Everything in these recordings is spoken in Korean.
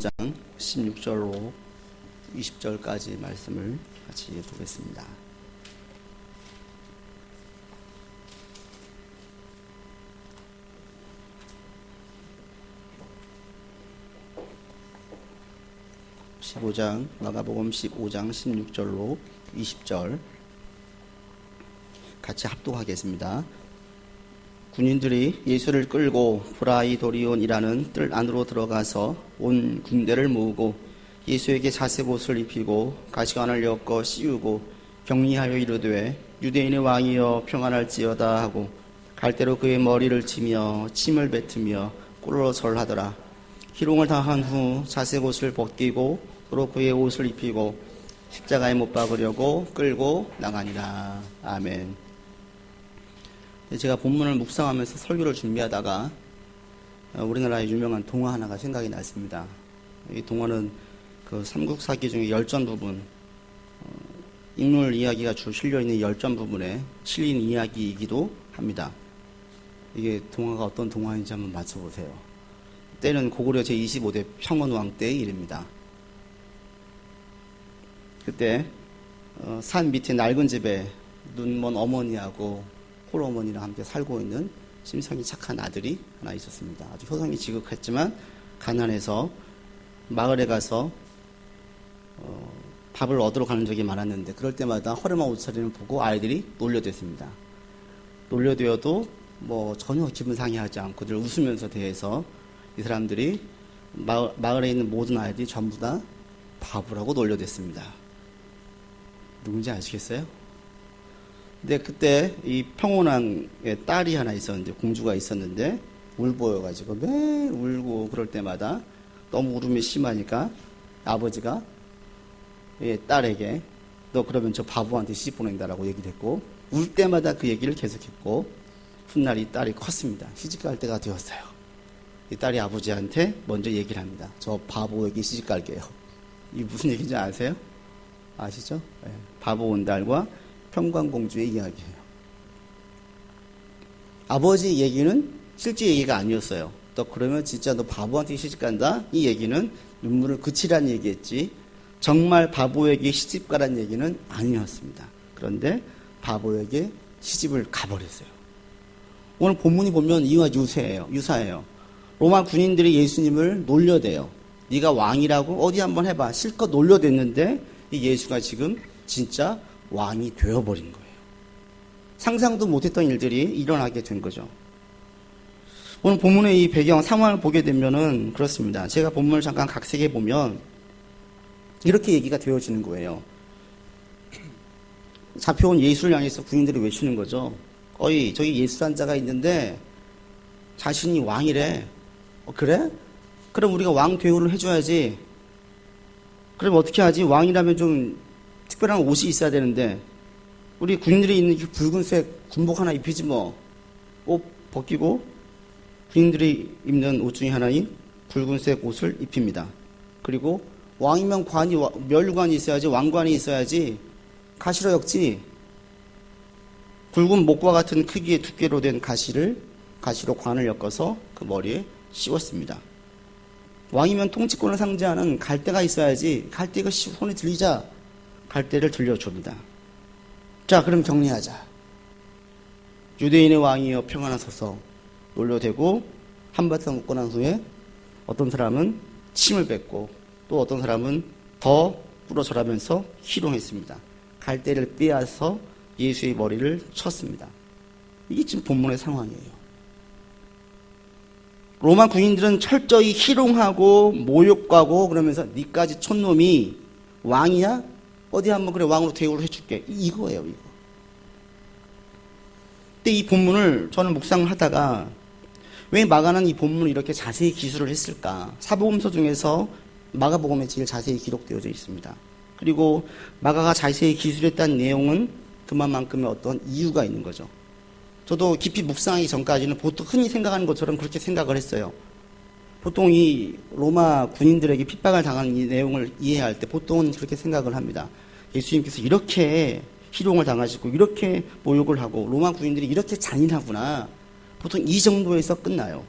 15장 16절로 20절까지 말씀을 같이 보겠습니다. 마가복음 15장 16절로 20절 같이 합독하겠습니다. 군인들이 예수를 끌고 브라이도리온이라는 뜰 안으로 들어가서 온 군대를 모으고 예수에게 자색옷을 입히고 가시관을 엮어 씌우고 격리하여 이르되 유대인의 왕이여 평안할지어다 하고 갈대로 그의 머리를 치며 침을 뱉으며 꿀로 절하더라. 희롱을 다한 후 자색옷을 벗기고 또 그의 옷을 입히고 십자가에 못 박으려고 끌고 나가니라. 아멘. 제가 본문을 묵상하면서 설교를 준비하다가 우리나라의 유명한 동화 하나가 생각이 났습니다. 이 동화는 그 삼국사기 중에 열전 부분, 인물 이야기가 주로 실려있는 열전 부분에 실린 이야기이기도 합니다. 이게 동화가 어떤 동화인지 한번 맞춰보세요. 때는 고구려 제25대 평원왕 때의 일입니다. 그때 산 밑에 낡은 집에 눈먼 어머니하고 홀어머니랑 함께 살고 있는 심성이 착한 아들이 하나 있었습니다. 아주 효성이 지극했지만 가난해서 마을에 가서 밥을 얻으러 가는 적이 많았는데 그럴 때마다 허름한 옷차림을 보고 아이들이 놀려댔습니다. 놀려대어도 전혀 기분 상해하지 않고 늘 웃으면서 대해서 이 사람들이 마을에 있는 모든 아이들이 전부 다 바보라고 놀려댔습니다. 누군지 아시겠어요? 근데 그때 이 평온왕의 딸이 하나 있었는데, 공주가 있었는데 울보여가지고 매일 울고 그럴 때마다 너무 울음이 심하니까 아버지가 딸에게 너 그러면 저 바보한테 시집 보낸다라고 얘기를 했고, 울 때마다 그 얘기를 계속했고, 훗날 이 딸이 컸습니다. 시집갈 때가 되었어요. 이 딸이 아버지한테 먼저 얘기를 합니다. 저 바보에게 시집갈게요. 이게 무슨 얘기인지 아세요? 아시죠? 네. 바보 온 딸과 평강공주의 이야기예요. 아버지 얘기는 실제 얘기가 아니었어요. 너 그러면 진짜 너 바보한테 시집간다? 이 얘기는 눈물을 그치라는 얘기였지 정말 바보에게 시집가라는 얘기는 아니었습니다. 그런데 바보에게 시집을 가버렸어요. 오늘 본문이 보면 이와 유사해요. 로마 군인들이 예수님을 놀려대요. 네가 왕이라고 어디 한번 해봐. 실컷 놀려댔는데 이 예수가 지금 진짜 왕이 되어버린 거예요. 상상도 못했던 일들이 일어나게 된 거죠. 오늘 본문의 이 배경 상황을 보게 되면은 그렇습니다. 제가 본문을 잠깐 각색해 보면 이렇게 얘기가 되어지는 거예요. 잡혀온 예수를 향해서 군인들이 외치는 거죠. 어이, 저기 예수란 자가 있는데 자신이 왕이래. 그래? 그럼 우리가 왕 대우를 해줘야지. 그럼 어떻게 하지? 왕이라면 좀 특별한 옷이 있어야 되는데 우리 군인들이 입는 붉은색 군복 하나 입히지 뭐. 옷 벗기고 군인들이 입는 옷 중에 하나인 붉은색 옷을 입힙니다. 그리고 왕이면 면류관이 있어야지, 왕관이 있어야지, 가시로 엮지. 굵은 목과 같은 크기의 두께로 된 가시로 관을 엮어서 그 머리에 씌웠습니다. 왕이면 통치권을 상징하는 갈대가 있어야지. 갈대가 손에 들리자 갈대를 들려줍니다. 자, 그럼 격리하자. 유대인의 왕이여 평안하소서 놀려대고 한바탕 웃고 난 후에 어떤 사람은 침을 뱉고 또 어떤 사람은 더 부러져라면서 희롱했습니다. 갈대를 빼앗아 예수의 머리를 쳤습니다. 이게 지금 본문의 상황이에요. 로마 군인들은 철저히 희롱하고 모욕하고 그러면서 니까지 촌놈이 왕이야? 어디 한번 그래 왕으로 대우를 해줄게. 이거예요, 이거. 근데 이 본문을 저는 묵상을 하다가 왜 마가는 이 본문을 이렇게 자세히 기술을 했을까? 사복음서 중에서 마가복음에 제일 자세히 기록되어져 있습니다. 그리고 마가가 자세히 기술했다는 내용은 그만큼의 어떤 이유가 있는 거죠. 저도 깊이 묵상하기 전까지는 보통 흔히 생각하는 것처럼 그렇게 생각을 했어요. 보통 이 로마 군인들에게 핍박을 당하는 이 내용을 이해할 때 보통은 그렇게 생각을 합니다. 예수님께서 이렇게 희롱을 당하시고 이렇게 모욕을 하고 로마 군인들이 이렇게 잔인하구나. 보통 이 정도에서 끝나요.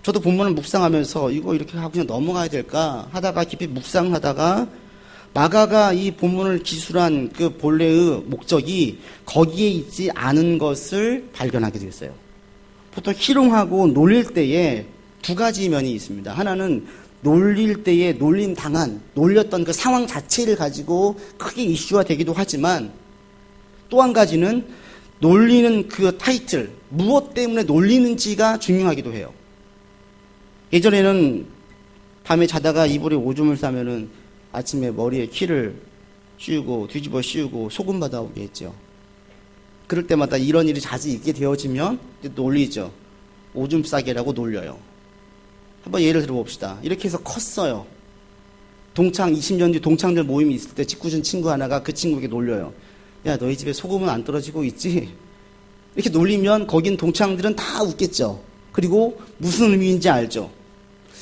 저도 본문을 묵상하면서 이거 이렇게 하고 그냥 넘어가야 될까 하다가 깊이 묵상하다가 마가가 이 본문을 기술한 그 본래의 목적이 거기에 있지 않은 것을 발견하게 되었어요. 보통 희롱하고 놀릴 때에 두 가지 면이 있습니다. 하나는 놀릴 때에 놀렸던 그 상황 자체를 가지고 크게 이슈화 되기도 하지만 또 한 가지는 놀리는 그 타이틀, 무엇 때문에 놀리는지가 중요하기도 해요. 예전에는 밤에 자다가 이불에 오줌을 싸면은 아침에 머리에 키를 씌우고 뒤집어 씌우고 소금 받아오게 했죠. 그럴 때마다 이런 일이 자주 있게 되어지면 놀리죠. 오줌 싸개라고 놀려요. 한번 예를 들어봅시다. 이렇게 해서 컸어요. 20년 뒤 동창들 모임이 있을 때 직구준 친구 하나가 그 친구에게 놀려요. 야, 너희 집에 소금은 안 떨어지고 있지? 이렇게 놀리면 거긴 동창들은 다 웃겠죠. 그리고 무슨 의미인지 알죠.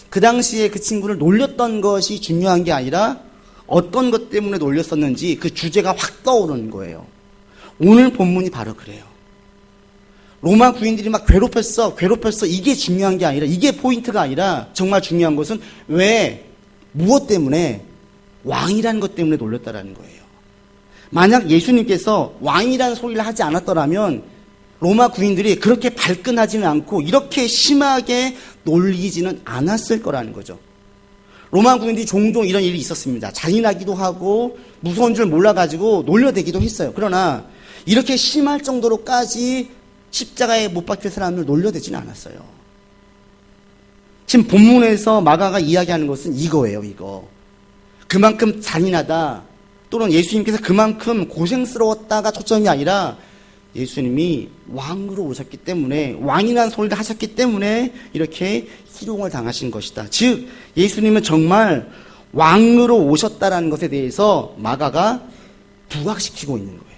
그 당시에 그 친구를 놀렸던 것이 중요한 게 아니라 어떤 것 때문에 놀렸었는지 그 주제가 확 떠오르는 거예요. 오늘 본문이 바로 그래요. 로마 구인들이 막 괴롭혔어. 이게 중요한 게 아니라, 이게 포인트가 아니라 정말 중요한 것은 무엇 때문에? 왕이라는 것 때문에 놀렸다라는 거예요. 만약 예수님께서 왕이라는 소리를 하지 않았더라면 로마 구인들이 그렇게 발끈하지는 않고 이렇게 심하게 놀리지는 않았을 거라는 거죠. 로마 구인들이 종종 이런 일이 있었습니다. 잔인하기도 하고 무서운 줄 몰라가지고 놀려대기도 했어요. 그러나 이렇게 심할 정도로까지 십자가에 못 박힐 사람을 놀려대지는 않았어요. 지금 본문에서 마가가 이야기하는 것은 이거예요. 이거. 그만큼 잔인하다 또는 예수님께서 그만큼 고생스러웠다가 초점이 아니라 예수님이 왕으로 오셨기 때문에, 왕이라는 소리를 하셨기 때문에 이렇게 희롱을 당하신 것이다. 즉 예수님은 정말 왕으로 오셨다라는 것에 대해서 마가가 부각시키고 있는 거예요.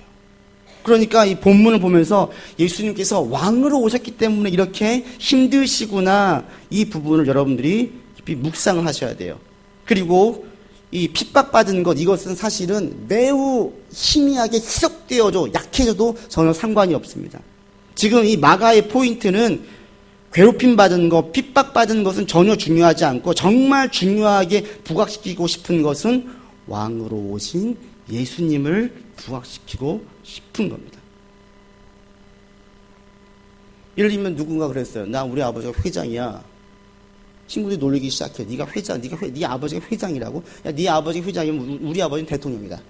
그러니까 이 본문을 보면서 예수님께서 왕으로 오셨기 때문에 이렇게 힘드시구나, 이 부분을 여러분들이 깊이 묵상을 하셔야 돼요. 그리고 이 핍박받은 것, 이것은 사실은 매우 희미하게 희석되어져 약해져도 전혀 상관이 없습니다. 지금 이 마가의 포인트는 괴롭힘받은 것, 핍박받은 것은 전혀 중요하지 않고 정말 중요하게 부각시키고 싶은 것은 왕으로 오신 예수님을 부각시키고 싶은 겁니다. 예를 들면 누군가 그랬어요. 나 우리 아버지가 회장이야. 친구들이 놀리기 시작해. 네가 회장, 네 아버지가 회장이라고? 야, 네 아버지가 회장이면 우리 아버지는 대통령이다.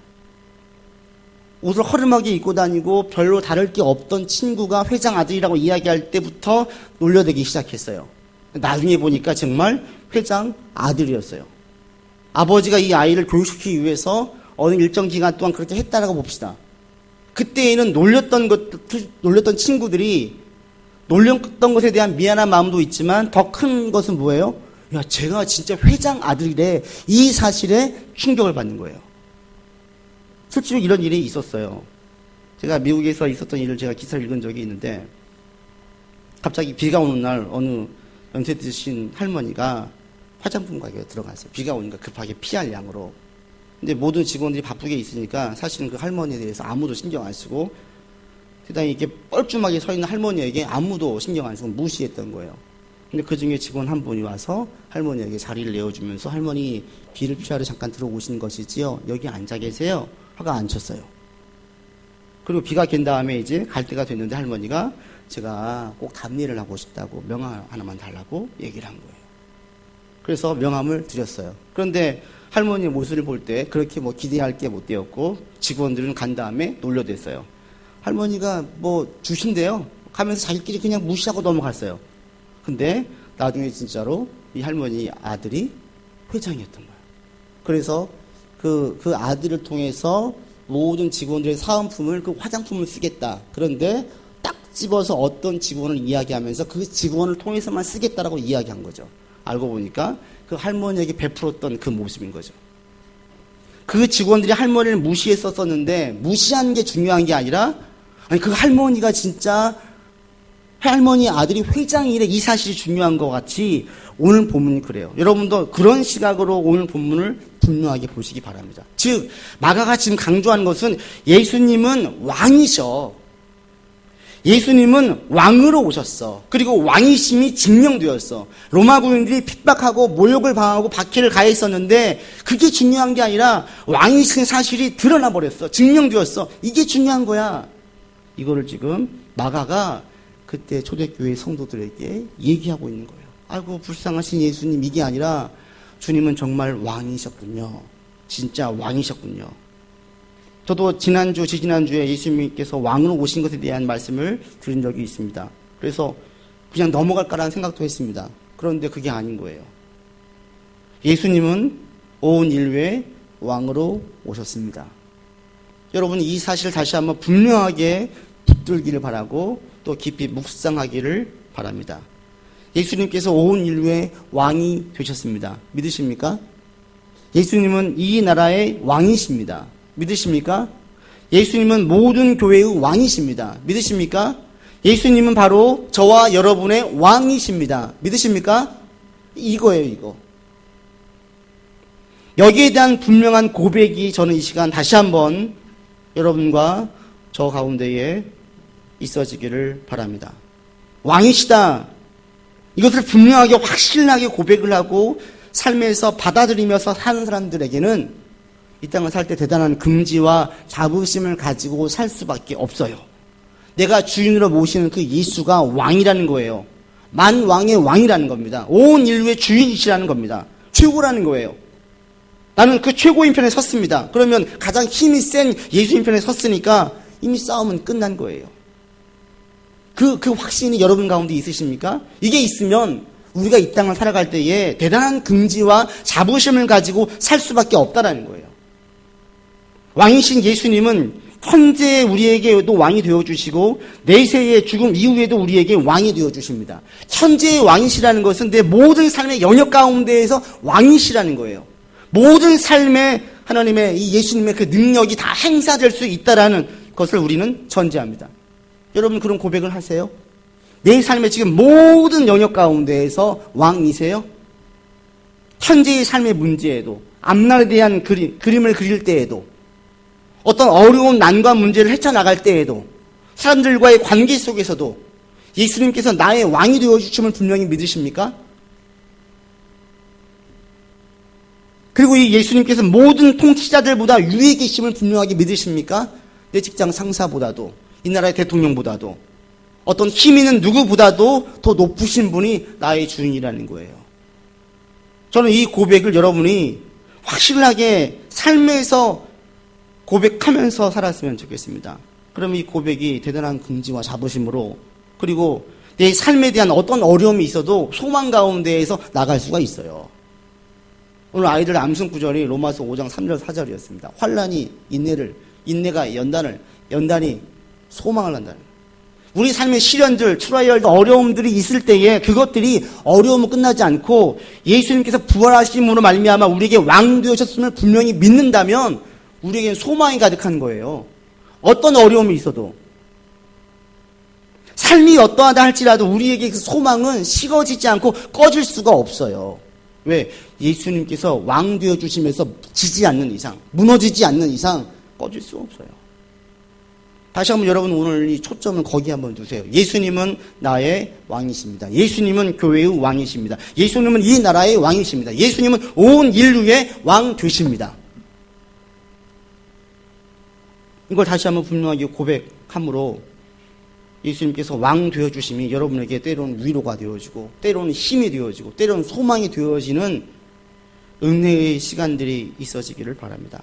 옷을 허름하게 입고 다니고 별로 다를 게 없던 친구가 회장 아들이라고 이야기할 때부터 놀려대기 시작했어요. 나중에 보니까 정말 회장 아들이었어요. 아버지가 이 아이를 교육시키기 위해서 어느 일정 기간 동안 그렇게 했다라고 봅시다. 그때에는 놀렸던 친구들이 놀렸던 것에 대한 미안한 마음도 있지만 더 큰 것은 뭐예요? 야, 제가 진짜 회장 아들이래. 이 사실에 충격을 받는 거예요. 실제로 이런 일이 있었어요. 제가 미국에서 있었던 일을 제가 기사를 읽은 적이 있는데 갑자기 비가 오는 날 어느 연세 드신 할머니가 화장품 가게에 들어갔어요. 비가 오니까 급하게 피할 양으로. 근데 모든 직원들이 바쁘게 있으니까 사실은 그 할머니에 대해서 아무도 신경 안 쓰고 세상에 이렇게 뻘쭘하게 서 있는 할머니에게 아무도 신경 안 쓰고 무시했던 거예요. 근데 그 중에 직원 한 분이 와서 할머니에게 자리를 내어주면서 할머니 비를 피하러 잠깐 들어오신 것이지요. 여기 앉아 계세요. 하고 앉혔어요. 그리고 비가 갠 다음에 이제 갈 때가 됐는데 할머니가 제가 꼭 답례를 하고 싶다고 명함 하나만 달라고 얘기를 한 거예요. 그래서 명함을 드렸어요. 그런데 할머니의 모습을 볼 때 그렇게 뭐 기대할 게 못 되었고 직원들은 간 다음에 놀려댔어요. 할머니가 뭐 주신대요. 가면서 자기끼리 그냥 무시하고 넘어갔어요. 근데 나중에 진짜로 이 할머니 아들이 회장이었던 거예요. 그래서 그 아들을 통해서 모든 직원들의 사은품을 그 화장품을 쓰겠다. 그런데 딱 집어서 어떤 직원을 이야기하면서 그 직원을 통해서만 쓰겠다라고 이야기한 거죠. 알고 보니까 그 할머니에게 베풀었던 그 모습인 거죠. 그 직원들이 할머니를 무시했었는데 무시한 게 중요한 게 아니라 그 할머니가 진짜 할머니 아들이 회장이래, 이 사실이 중요한 것 같이 오늘 본문이 그래요. 여러분도 그런 시각으로 오늘 본문을 분명하게 보시기 바랍니다. 즉 마가가 지금 강조하는 것은 예수님은 왕이셔. 예수님은 왕으로 오셨어. 그리고 왕이심이 증명되었어. 로마 군인들이 핍박하고 모욕을 당하고 박해를 가했었는데 그게 중요한 게 아니라 왕이신 사실이 드러나 버렸어. 증명되었어. 이게 중요한 거야. 이거를 지금 마가가 그때 초대교회 성도들에게 얘기하고 있는 거예요. 아이고 불쌍하신 예수님, 이게 아니라 주님은 정말 왕이셨군요. 진짜 왕이셨군요. 저도 지지난주에 예수님께서 왕으로 오신 것에 대한 말씀을 드린 적이 있습니다. 그래서 그냥 넘어갈까라는 생각도 했습니다. 그런데 그게 아닌 거예요. 예수님은 온 인류의 왕으로 오셨습니다. 여러분, 이 사실을 다시 한번 분명하게 붙들기를 바라고 또 깊이 묵상하기를 바랍니다. 예수님께서 온 인류의 왕이 되셨습니다. 믿으십니까? 예수님은 이 나라의 왕이십니다. 믿으십니까? 예수님은 모든 교회의 왕이십니다. 믿으십니까? 예수님은 바로 저와 여러분의 왕이십니다. 믿으십니까? 이거예요, 이거. 여기에 대한 분명한 고백이 저는 이 시간 다시 한번 여러분과 저 가운데에 있어지기를 바랍니다. 왕이시다. 이것을 분명하게 확실하게 고백을 하고 삶에서 받아들이면서 사는 사람들에게는 이 땅을 살 때 대단한 긍지와 자부심을 가지고 살 수밖에 없어요. 내가 주인으로 모시는 그 예수가 왕이라는 거예요. 만왕의 왕이라는 겁니다. 온 인류의 주인이시라는 겁니다. 최고라는 거예요. 나는 그 최고인 편에 섰습니다. 그러면 가장 힘이 센 예수님 편에 섰으니까 이미 싸움은 끝난 거예요. 그 확신이 여러분 가운데 있으십니까? 이게 있으면 우리가 이 땅을 살아갈 때에 대단한 긍지와 자부심을 가지고 살 수밖에 없다라는 거예요. 왕이신 예수님은 현재 우리에게도 왕이 되어주시고 내세의 죽음 이후에도 우리에게 왕이 되어주십니다. 현재의 왕이시라는 것은 내 모든 삶의 영역 가운데에서 왕이시라는 거예요. 모든 삶에 하나님의 이 예수님의 그 능력이 다 행사될 수 있다라는 것을 우리는 전제합니다. 여러분 그런 고백을 하세요? 내 삶의 지금 모든 영역 가운데에서 왕이세요? 현재의 삶의 문제에도, 앞날에 대한 그림을 그릴 때에도, 어떤 어려운 난관 문제를 헤쳐나갈 때에도, 사람들과의 관계 속에서도 예수님께서 나의 왕이 되어주심을 분명히 믿으십니까? 그리고 이 예수님께서 모든 통치자들보다 위에 계심을 분명하게 믿으십니까? 내 직장 상사보다도, 이 나라의 대통령보다도, 어떤 힘 있는 누구보다도 더 높으신 분이 나의 주인이라는 거예요. 저는 이 고백을 여러분이 확실하게 삶에서 고백하면서 살았으면 좋겠습니다. 그럼 이 고백이 대단한 긍지와 자부심으로, 그리고 내 삶에 대한 어떤 어려움이 있어도 소망 가운데에서 나갈 수가 있어요. 오늘 아이들 암송 구절이 로마서 5장 3절 4절이었습니다. 환난이 인내가 연단이 소망을 한다는 거예요. 우리 삶의 시련들, 트라이얼, 어려움들이 있을 때에 그것들이 어려움은 끝나지 않고 예수님께서 부활하심으로 말미암아 우리에게 왕 되셨음을 분명히 믿는다면 우리에게는 소망이 가득한 거예요. 어떤 어려움이 있어도, 삶이 어떠하다 할지라도 우리에게 그 소망은 식어지지 않고 꺼질 수가 없어요. 왜? 예수님께서 왕 되어주시면서 지지 않는 이상, 무너지지 않는 이상 꺼질 수 없어요. 다시 한번 여러분 오늘 이 초점을 거기 한번 두세요. 예수님은 나의 왕이십니다. 예수님은 교회의 왕이십니다. 예수님은 이 나라의 왕이십니다. 예수님은 온 인류의 왕 되십니다. 이걸 다시 한번 분명하게 고백함으로 예수님께서 왕 되어주심이 여러분에게 때로는 위로가 되어지고, 때로는 힘이 되어지고, 때로는 소망이 되어지는 은혜의 시간들이 있어지기를 바랍니다.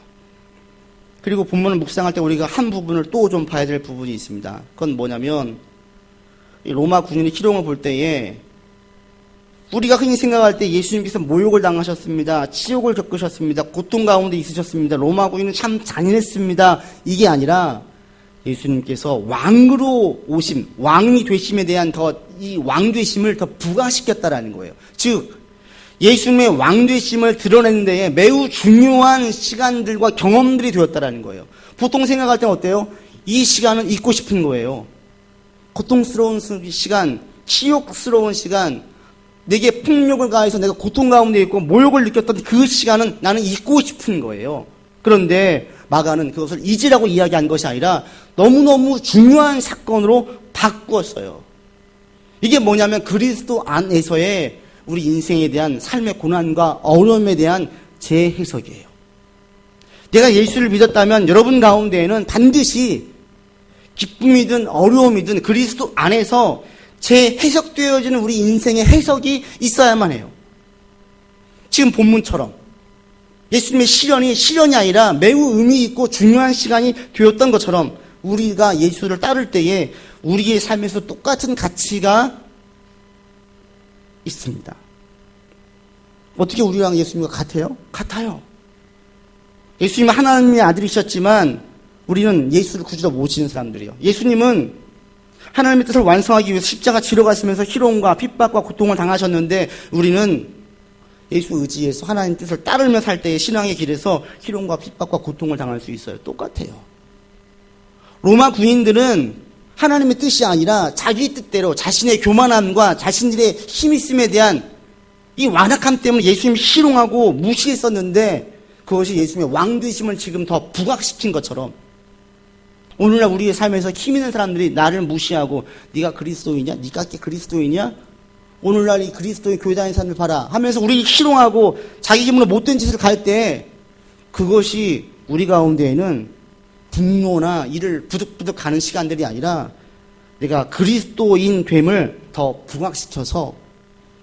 그리고 본문을 묵상할 때 우리가 한 부분을 또 좀 봐야 될 부분이 있습니다. 그건 뭐냐면, 로마 군인의 희롱을 볼 때에 우리가 흔히 생각할 때 예수님께서 모욕을 당하셨습니다. 치욕을 겪으셨습니다. 고통 가운데 있으셨습니다. 로마 군인은 참 잔인했습니다. 이게 아니라 예수님께서 왕으로 오심, 왕이 되심에 대한 이 왕되심을 더 부각시켰다라는 거예요. 즉 예수님의 왕되심을 드러내는 데에 매우 중요한 시간들과 경험들이 되었다라는 거예요. 보통 생각할 때는 어때요? 이 시간은 잊고 싶은 거예요. 고통스러운 시간, 치욕스러운 시간, 내게 폭력을 가해서 내가 고통 가운데 있고 모욕을 느꼈던 그 시간은 나는 잊고 싶은 거예요. 그런데 마가는 그것을 잊으라고 이야기한 것이 아니라 너무너무 중요한 사건으로 바꾸었어요. 이게 뭐냐면 그리스도 안에서의 우리 인생에 대한 삶의 고난과 어려움에 대한 재해석이에요. 내가 예수를 믿었다면 여러분 가운데에는 반드시 기쁨이든 어려움이든 그리스도 안에서 재해석되어지는 우리 인생의 해석이 있어야만 해요. 지금 본문처럼 예수님의 시련이 아니라 매우 의미 있고 중요한 시간이 되었던 것처럼 우리가 예수를 따를 때에 우리의 삶에서 똑같은 가치가 있습니다. 어떻게 우리랑 예수님과 같아요? 같아요. 예수님은 하나님의 아들이셨지만 우리는 예수를 구주로 모시는 사람들이에요. 예수님은 하나님의 뜻을 완성하기 위해서 십자가 지러 가시면서 희롱과 핍박과 고통을 당하셨는데 우리는 예수 의지해서 하나님 뜻을 따르며 살 때의 신앙의 길에서 희롱과 핍박과 고통을 당할 수 있어요. 똑같아요. 로마 군인들은 하나님의 뜻이 아니라 자기 뜻대로 자신의 교만함과 자신들의 힘있음에 대한 이 완악함 때문에 예수님이 희롱하고 무시했었는데 그것이 예수님의 왕되심을 지금 더 부각시킨 것처럼 오늘날 우리의 삶에서 힘 있는 사람들이 나를 무시하고 네가 그리스도이냐? 네가 그리스도이냐? 오늘날 이 그리스도의 교회 다니는 사람들 봐라 하면서 우리를 희롱하고 자기 힘으로 못된 짓을 갈 때 그것이 우리 가운데에는 분노나 이를 부득부득 가는 시간들이 아니라 내가 그리스도인 됨을 더 부각시켜서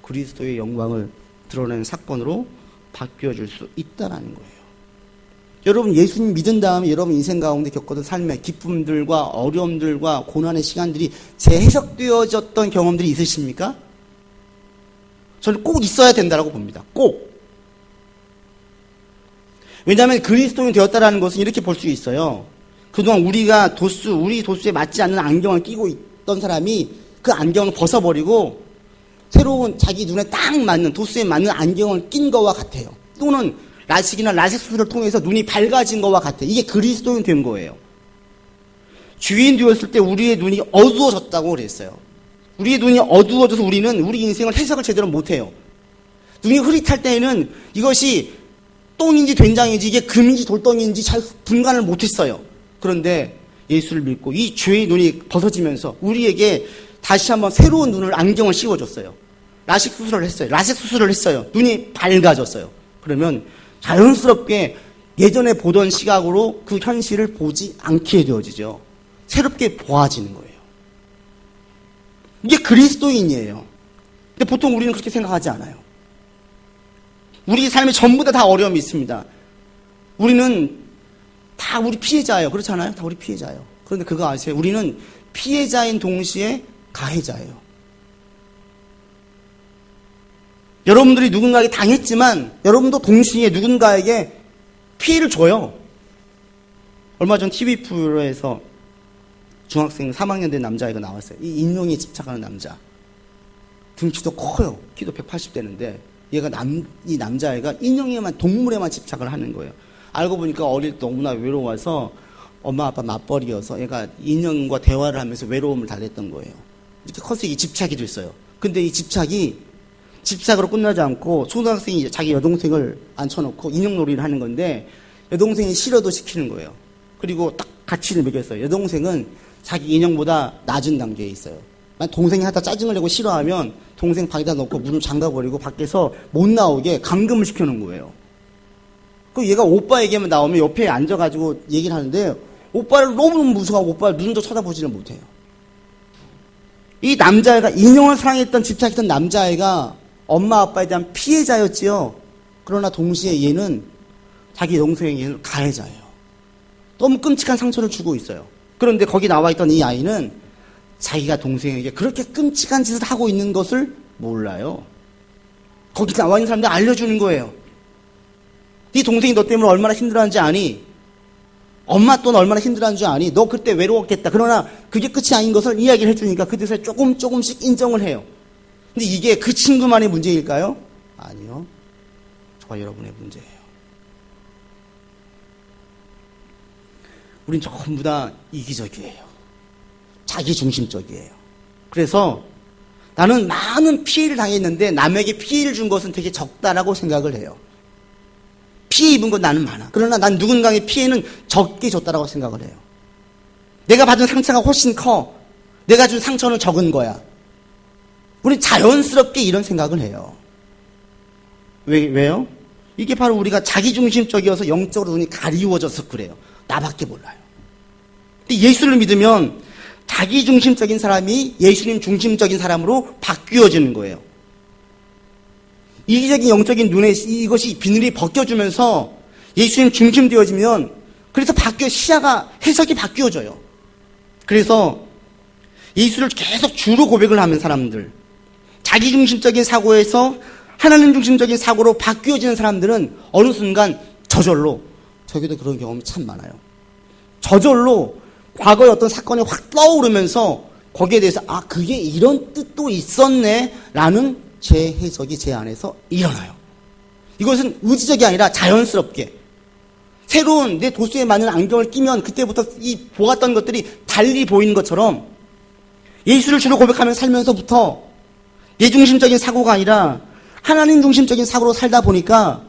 그리스도의 영광을 드러내는 사건으로 바뀌어질 수 있다는 거예요. 여러분 예수님 믿은 다음에 여러분 인생 가운데 겪었던 삶의 기쁨들과 어려움들과 고난의 시간들이 재해석되어졌던 경험들이 있으십니까? 저는 꼭 있어야 된다고 봅니다. 꼭. 왜냐하면 그리스도인이 되었다는 것은 이렇게 볼 수 있어요. 그동안 우리가 우리 도수에 맞지 않는 안경을 끼고 있던 사람이 그 안경을 벗어버리고 새로운 자기 눈에 딱 맞는 도수에 맞는 안경을 낀 것과 같아요. 또는 라식이나 라식 수술을 통해서 눈이 밝아진 것과 같아요. 이게 그리스도인 된 거예요. 주인 되었을 때 우리의 눈이 어두워졌다고 그랬어요. 우리의 눈이 어두워져서 우리는 우리 인생을 해석을 제대로 못해요. 눈이 흐릿할 때에는 이것이 똥인지 된장인지 이게 금인지 돌덩이인지 잘 분간을 못했어요. 그런데 예수를 믿고 이 죄의 눈이 벗어지면서 우리에게 다시 한번 새로운 안경을 씌워줬어요. 라식 수술을 했어요. 눈이 밝아졌어요. 그러면 자연스럽게 예전에 보던 시각으로 그 현실을 보지 않게 되어지죠. 새롭게 보아지는 거예요. 이게 그리스도인이에요. 근데 보통 우리는 그렇게 생각하지 않아요. 우리 삶에 전부 다 어려움이 있습니다. 우리는 다 우리 피해자예요. 그렇지 않아요? 다 우리 피해자예요. 그런데 그거 아세요? 우리는 피해자인 동시에 가해자예요. 여러분들이 누군가에게 당했지만 여러분도 동시에 누군가에게 피해를 줘요. 얼마 전 TV 프로에서 중학생 3학년 된 남자애가 나왔어요. 이 인형에 집착하는 남자. 등치도 커요. 키도 180대는데 얘가 이 남자애가 인형에만 동물에만 집착을 하는 거예요. 알고 보니까 어릴 때 너무나 외로워서 엄마 아빠 맞벌이여서 얘가 인형과 대화를 하면서 외로움을 달랬던 거예요. 이렇게 커서 이게 집착이 됐어요. 근데 이 집착으로 끝나지 않고 초등학생이 자기 여동생을 앉혀놓고 인형놀이를 하는 건데 여동생이 싫어도 시키는 거예요. 그리고 딱 가치를 매겼어요. 여동생은 자기 인형보다 낮은 단계에 있어요. 동생이 하다 짜증을 내고 싫어하면 동생 방에다 넣고 문을 잠가버리고 밖에서 못 나오게 감금을 시켜놓은 거예요. 그 얘가 오빠 얘기하면 나오면 옆에 앉아가지고 얘기를 하는데 오빠를 너무 무서워하고 오빠를 눈도 쳐다보지를 못해요. 이 남자애가 인형을 사랑했던 집착했던 남자애가 엄마 아빠에 대한 피해자였지요. 그러나 동시에 얘는 자기 동생에게는 가해자예요. 너무 끔찍한 상처를 주고 있어요. 그런데 거기 나와 있던 이 아이는 자기가 동생에게 그렇게 끔찍한 짓을 하고 있는 것을 몰라요. 거기 나와 있는 사람들 알려주는 거예요. 네 동생이 너 때문에 얼마나 힘들어하는지 아니? 엄마 또는 얼마나 힘들어하는지 아니? 너 그때 외로웠겠다. 그러나 그게 끝이 아닌 것을 이야기를 해주니까 그때서 조금씩 인정을 해요. 근데 이게 그 친구만의 문제일까요? 아니요. 저와 여러분의 문제예요. 우린 전부 다 이기적이에요. 자기중심적이에요. 그래서 나는 많은 피해를 당했는데 남에게 피해를 준 것은 되게 적다라고 생각을 해요. 피해 입은 건 나는 많아. 그러나 난 누군가의 피해는 적게 줬다라고 생각을 해요. 내가 받은 상처가 훨씬 커. 내가 준 상처는 적은 거야. 우리 자연스럽게 이런 생각을 해요. 왜요? 이게 바로 우리가 자기중심적이어서 영적으로 눈이 가리워져서 그래요. 나밖에 몰라요. 근데 예수를 믿으면 자기중심적인 사람이 예수님 중심적인 사람으로 바뀌어지는 거예요. 이기적인 영적인 눈에 이것이 비늘이 벗겨주면서 예수님 중심되어지면 그래서 시야가 해석이 바뀌어져요. 그래서 예수를 계속 주로 고백을 하는 사람들, 자기중심적인 사고에서 하나님 중심적인 사고로 바뀌어지는 사람들은 어느 순간 저절로, 저기도 그런 경험이 참 많아요. 저절로 과거의 어떤 사건이 확 떠오르면서 거기에 대해서 그게 이런 뜻도 있었네 라는 재해석이 제 안에서 일어나요. 이것은 의지적이 아니라 자연스럽게 새로운 내 도수에 맞는 안경을 끼면 그때부터 이 보았던 것들이 달리 보이는 것처럼 예수를 주로 고백하며 살면서부터 내 중심적인 사고가 아니라 하나님 중심적인 사고로 살다 보니까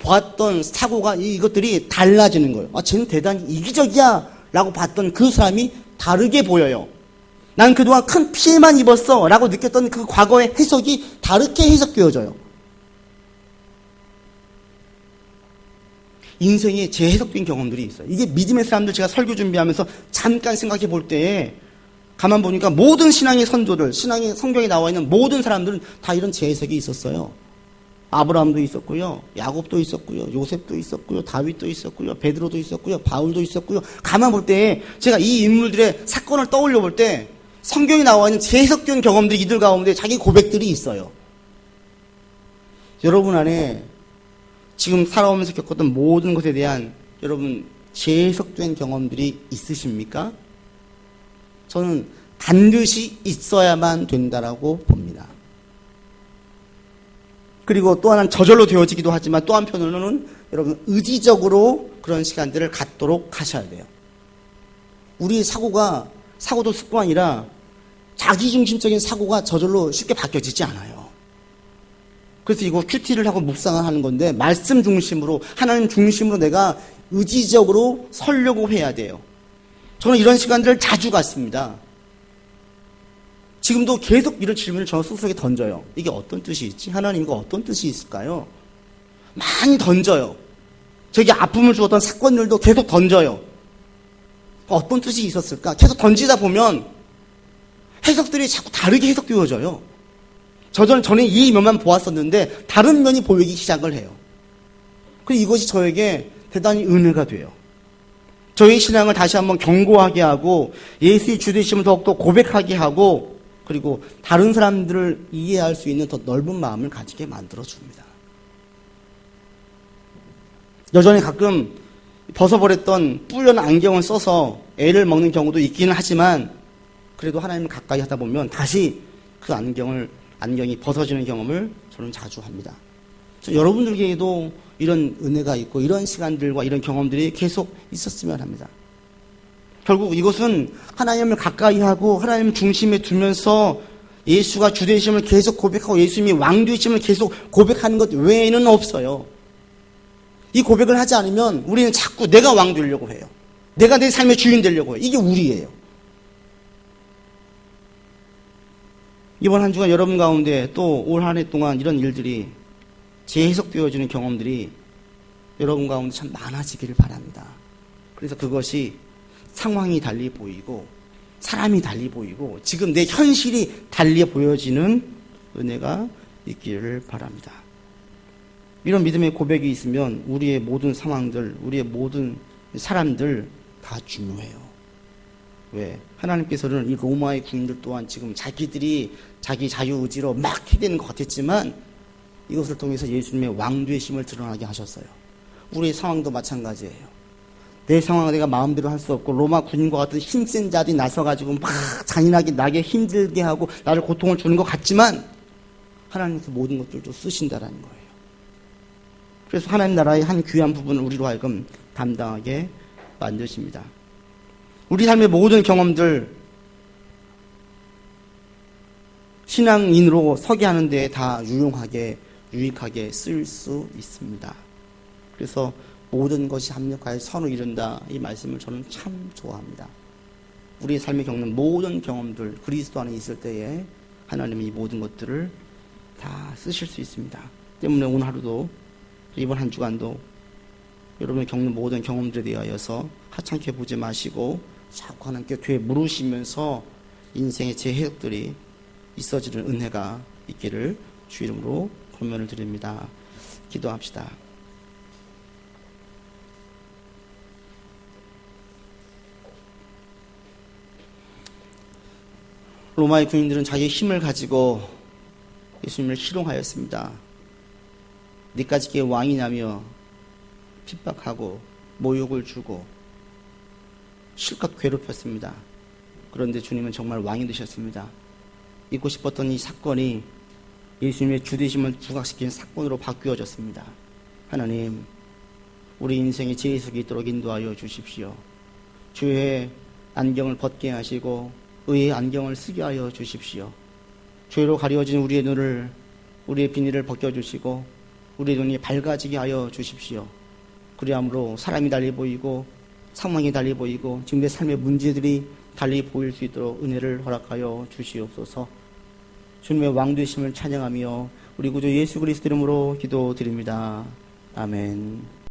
보았던 사고가 이것들이 달라지는 거예요. 쟤는 대단히 이기적이야 라고 봤던 그 사람이 다르게 보여요. 난 그동안 큰 피해만 입었어 라고 느꼈던 그 과거의 해석이 다르게 해석되어져요. 인생에 재해석된 경험들이 있어요. 이게 믿음의 사람들 제가 설교 준비하면서 잠깐 생각해 볼 때에 가만 보니까 모든 신앙의 선조들, 신앙의 성경에 나와 있는 모든 사람들은 다 이런 재해석이 있었어요. 아브라함도 있었고요, 야곱도 있었고요, 요셉도 있었고요, 다윗도 있었고요, 베드로도 있었고요, 바울도 있었고요. 가만 볼 때 제가 이 인물들의 사건을 떠올려 볼 때 성경에 나와 있는 재해석된 경험들이 이들 가운데 자기 고백들이 있어요. 여러분 안에 지금 살아오면서 겪었던 모든 것에 대한 여러분 재해석된 경험들이 있으십니까? 저는 반드시 있어야만 된다라고 봅니다. 그리고 또 하나는 저절로 되어지기도 하지만 또 한편으로는 여러분 의지적으로 그런 시간들을 갖도록 하셔야 돼요. 우리 사고도 습관이 아니라 자기중심적인 사고가 저절로 쉽게 바뀌어지지 않아요. 그래서 이거 큐티를 하고 묵상을 하는 건데 말씀 중심으로 하나님 중심으로 내가 의지적으로 서려고 해야 돼요. 저는 이런 시간들을 자주 갖습니다. 지금도 계속 이런 질문을 저 스스로에게 던져요. 이게 어떤 뜻이 있지? 하나님 이거 어떤 뜻이 있을까요? 많이 던져요. 저에게 아픔을 주었던 사건들도 계속 던져요. 어떤 뜻이 있었을까? 계속 던지다 보면 해석들이 자꾸 다르게 해석되어져요. 전에 이 면만 보았었는데 다른 면이 보이기 시작을 해요. 그리고 이것이 저에게 대단히 은혜가 돼요. 저희 신앙을 다시 한번 견고하게 하고 예수의 주되심을 더욱더 고백하게 하고 그리고 다른 사람들을 이해할 수 있는 더 넓은 마음을 가지게 만들어줍니다. 여전히 가끔 벗어버렸던 뿔려는 안경을 써서 애를 먹는 경우도 있기는 하지만 그래도 하나님을 가까이 하다 보면 다시 그 안경이 벗어지는 경험을 저는 자주 합니다. 여러분들에게도 이런 은혜가 있고 이런 시간들과 이런 경험들이 계속 있었으면 합니다. 결국 이것은 하나님을 가까이 하고 하나님 중심에 두면서 예수가 주되심을 계속 고백하고 예수님이 왕되심을 계속 고백하는 것 외에는 없어요. 이 고백을 하지 않으면 우리는 자꾸 내가 왕 되려고 해요. 내가 내 삶의 주인 되려고 해요. 이게 우리예요. 이번 한 주간 여러분 가운데 또 올 한 해 동안 이런 일들이 재해석되어지는 경험들이 여러분 가운데 참 많아지기를 바랍니다. 그래서 그것이 상황이 달리 보이고 사람이 달리 보이고 지금 내 현실이 달리 보여지는 은혜가 있기를 바랍니다. 이런 믿음의 고백이 있으면 우리의 모든 상황들, 우리의 모든 사람들 다 중요해요. 왜? 하나님께서는 이 로마의 군인들 또한 지금 자기들이 자기 자유의지로 막 해대는 것 같았지만 이것을 통해서 예수님의 왕되심을 드러나게 하셨어요. 우리의 상황도 마찬가지예요. 내 상황을 내가 마음대로 할 수 없고 로마 군인과 같은 힘센 자들이 나서가지고 막 잔인하게 나게 힘들게 하고 나를 고통을 주는 것 같지만 하나님께서 모든 것들도 쓰신다라는 거예요. 그래서 하나님 나라의 한 귀한 부분을 우리로 하여금 담당하게 만드십니다. 우리 삶의 모든 경험들 신앙인으로 서게 하는 데 다 유익하게 쓸 수 있습니다. 그래서 모든 것이 합력하여 선을 이룬다 이 말씀을 저는 참 좋아합니다. 우리의 삶에 겪는 모든 경험들, 그리스도 안에 있을 때에 하나님이 이 모든 것들을 다 쓰실 수 있습니다. 때문에 오늘 하루도, 이번 한 주간도 여러분이 겪는 모든 경험들에 대하여서 하찮게 보지 마시고 자꾸 하나님께 되에 물으시면서 인생의 제 해석들이 있어지는 은혜가 있기를 주 이름으로 권면을 드립니다. 기도합시다. 로마의 군인들은 자기의 힘을 가지고 예수님을 희롱하였습니다. 네까지 게 왕이냐며 핍박하고 모욕을 주고 실컷 괴롭혔습니다. 그런데 주님은 정말 왕이 되셨습니다. 잊고 싶었던 이 사건이 예수님의 주되심을 부각시키는 사건으로 바뀌어졌습니다. 하나님, 우리 인생의 지혜석이 있도록 인도하여 주십시오. 주의 안경을 벗게 하시고 의의 안경을 쓰게 하여 주십시오. 죄로 가려진 우리의 눈을, 우리의 비닐을 벗겨주시고 우리의 눈이 밝아지게 하여 주십시오. 그리함으로 사람이 달리 보이고 상황이 달리 보이고 지금 내 삶의 문제들이 달리 보일 수 있도록 은혜를 허락하여 주시옵소서. 주님의 왕되심을 찬양하며 우리 구주 예수 그리스도 이름으로 기도드립니다. 아멘.